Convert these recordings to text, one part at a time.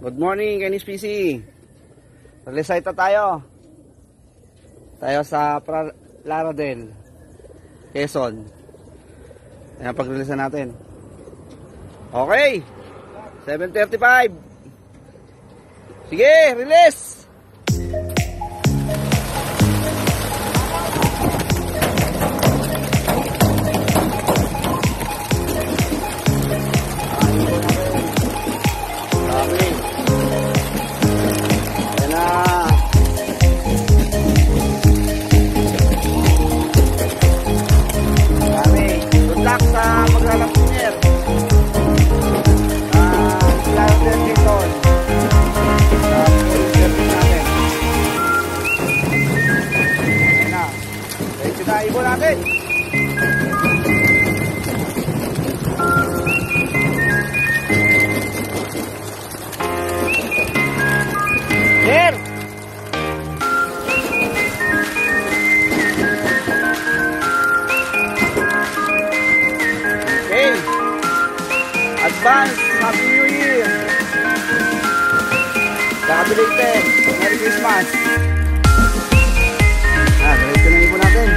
Good morning, Kenis PC. Release tayo. Tayo sa Plaridel, Quezon. Ayan, pag-release natin. Okay. 7:35. Sige, release. Ibo natin. Sir. Okay. Advance Happy New Year. Belated Merry Christmas. Diretso na ibo natin.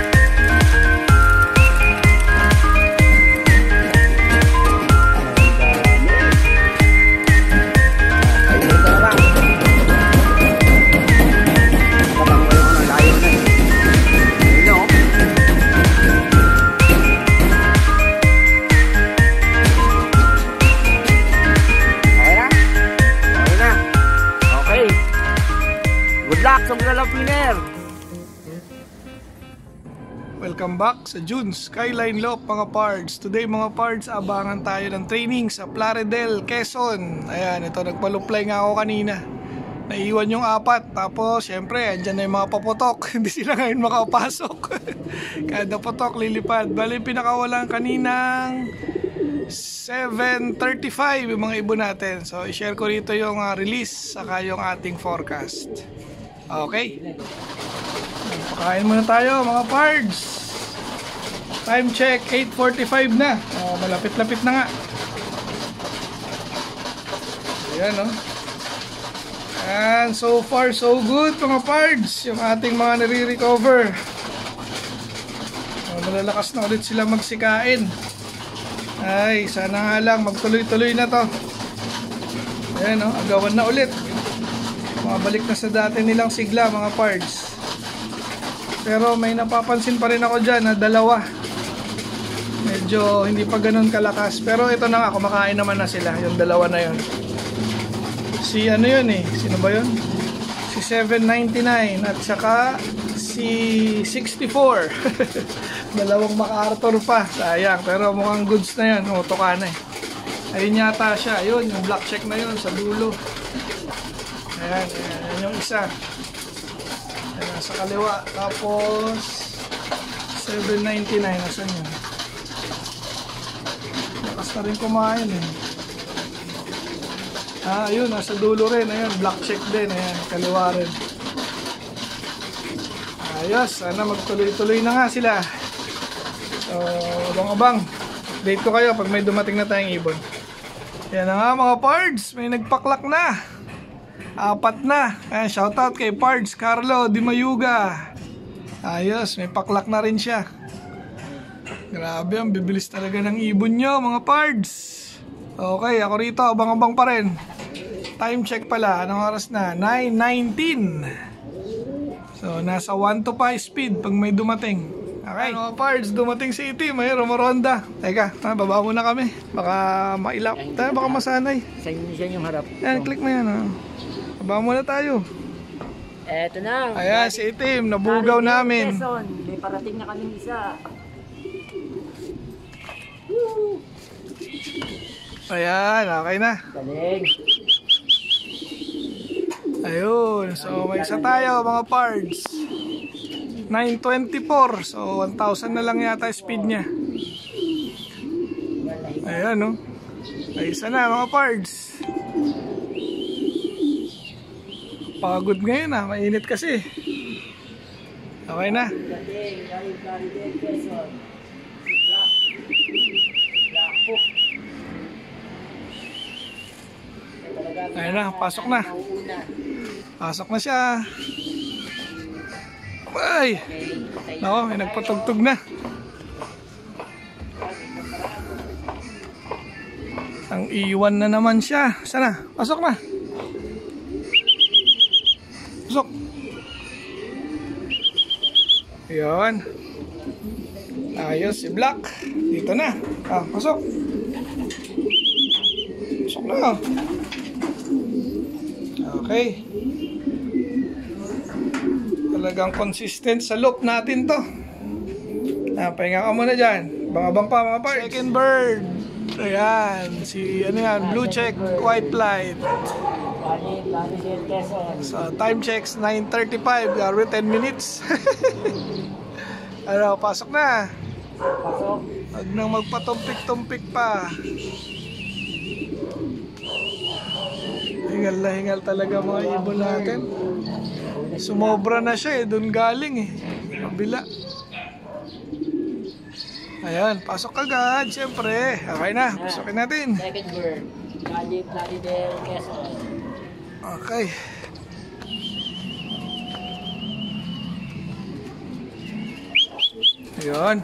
Welcome back sa June Skyline Loop mga pards. Today mga pards, abangan tayo ng training sa Plaridel, Quezon. Ayan, ito nagpaluplay nga ako kanina. Naiwan yung 4. Tapos syempre, andyan na yung mga paputok. Hindi sila ngayon makapasok. Kada putok lilipad. Bali pinakawalan kaninang 7:35 yung mga ibon natin. So i-share ko rito yung release saka yung ating forecast. Okay. Pakain muna tayo mga pards. Time check 8:45 na. Malapit-lapit na nga. Ayan o. And so far so good mga pards. Yung ating mga nare-recover. Malalakas na ulit sila magsikain. Ay, sana nga lang magtuloy-tuloy na to. Ayan o, agawan na ulit. Mabalik na sa dati nilang sigla mga pards. Pero may napapansin pa rin ako dyan na 2. Medyo hindi pa ganun kalakas. Pero ito na nga, kumakain naman na sila. Yung 2 na yun. Si ano yun eh, sino ba yun? Si 799 at saka si 64. 2 MacArthur pa. Sayang, pero mukhang goods na yun. Umutuka na eh. Ayun yata siya. Ayun, yung black check na yun sa dulo. Ayan, ayan yung isa. Ayan, sa kaliwa. Tapos 799. Asan yun? Lakas na rin kumain eh. Ayun, nasa dulo rin. Ayan, black check din. Ayan, kaliwa rin. Ayos, sana magtuloy-tuloy na nga sila. So, abang-abang. Update ko kayo pag may dumating na tayong ibon. Yan na nga mga pards, may nagpaklak na. 4 na. Ayan, shoutout kay Pards Carlo Di Mayuga. Ayos, may paklak na rin siya. Grabe, ang bibilis talaga ng ibon nyo mga pards. Okay, ako rito, abang-abang pa rin. Time check pala, anong oras na? 9:19. So, nasa 1 to 5 speed pag may dumating. Okay, mga pards, dumating si Iti, may rumoronda. Teka, baba muna kami. Baka mailap. Tayo, baka masanay. Siya yung harap. Yan, click mo yan. Baba muna tayo. Eto na. Ayan, si Itim, nabugaw namin. May parating na kaming isa. Ayan, okay na. Galing. Ayun, so may isa tayo mga pards. 924, so 1,000 na lang yata speed niya. Ayan no. Ay isa na mga pards. Pagod ngayon mainit kasi. Okay na. Ayun na, pasok na. Pasok na siya. Ay! Nako, may nagpatugtog na. Ang iwan na naman siya. Sana, pasok na. Pasok. Ayan. Ayos si Black. Dito na. Pasok. Pasok na. Okay. Talagang consistent sa loop natin to. Pahinga ka muna dyan. Bangabang pa mga parts. Second bird. Ayan. Si ano yan, blue check, white light. So time checks 9:35. Garo 10 minutes. Ano, pasok na. Pasok. Huwag nang magpatumpik-tumpik pa. Hingal na hingal talaga mga ibon natin. Sumobra na siya doon galing kabila. Ayan, pasok agad, siyempre. Okay na, pasokin natin. Second bird. Plaridel, Quezon. Okay. Ayan.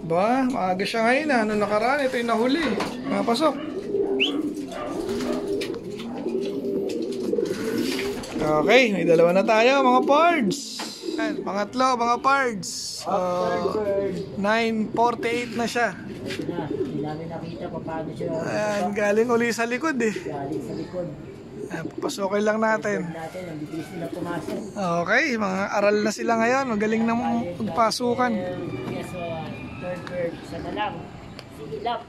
Ba, maaga siya ngayon. Ano nakaraan? Ito yung nahuli. Pasok. Okay, may dalawa na tayo mga pards. Ayan, pangatlo mga pards. 9:48 na siya. Hindi namin nakita pa paano siya. Ayan, galing uli sa likod Galing sa likod. Ayan, papasokin lang natin. Ang bilis nila pumasok. Okay, mga aral na sila ngayon. Magaling na magpasukan. Quezon, third bird. Isa na lang. Silap.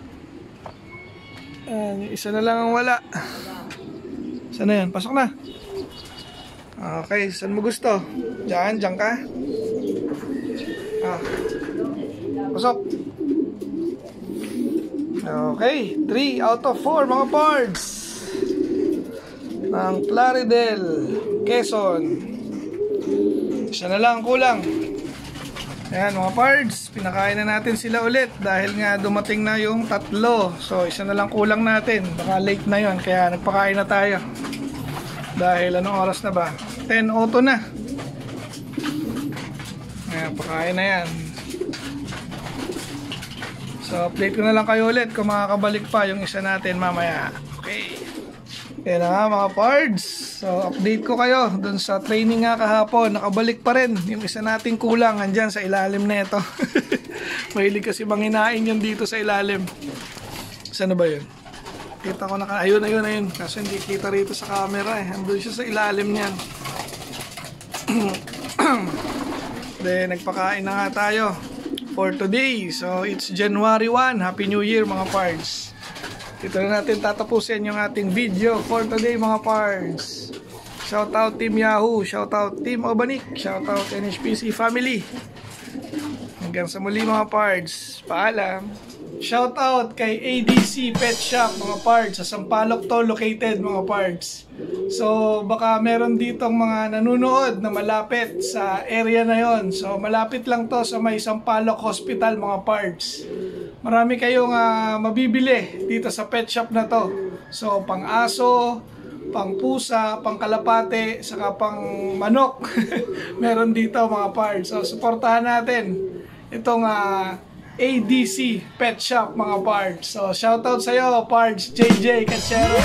Ayan, isa na lang ang wala. Saan na yan? Pasok na. Okay, saan mo gusto? Diyan ka? Pasok. Okay, 3 out of 4 mga pards ng Plaridel, Quezon. Isa na lang kulang. Ayan mga pards, pinakain na natin sila ulit dahil nga dumating na yung tatlo. So isa na lang kulang natin. Baka late na yon, kaya nagpakain na tayo. Dahil anong oras na ba? 10:02 na. Ayan, pakain na yan. So update ko na lang kayo ulit kung makakabalik pa yung isa natin mamaya. Okay. Yan na nga mga pards. So update ko kayo dun sa training nga kahapon. Nakabalik pa rin yung isa nating kulang. Andyan sa ilalim na ito. Mahilig kasi manginain yun dito sa ilalim. Saan na ba yun? Kita ko na, ayun. Kasi hindi kita rito sa camera Andun siya sa ilalim niyan. Then nagpakain na nga tayo for today. So it's January 1. Happy New Year mga pards. Dito na natin tatapusin yung ating video for today mga pards. Shout out Team Yahoo, shout out Team Obanik, shout out NHPC family. Hanggang sa muli mga pards. Paalam. Shout out kay ADC Pet Shop mga pards. Sa Sampaloc to located mga pards. So baka meron ditong mga nanonood na malapit sa area na yon. So malapit lang to sa may Sampaloc Hospital mga pards. Marami kayong mabibili dito sa pet shop na to. So pang aso, pang pusa, pang kalapate, saka pang manok. Meron dito mga pards. So suportahan natin itong ADC Pet Shop mga pards. So shoutout sa iyo pards JJ Cachero.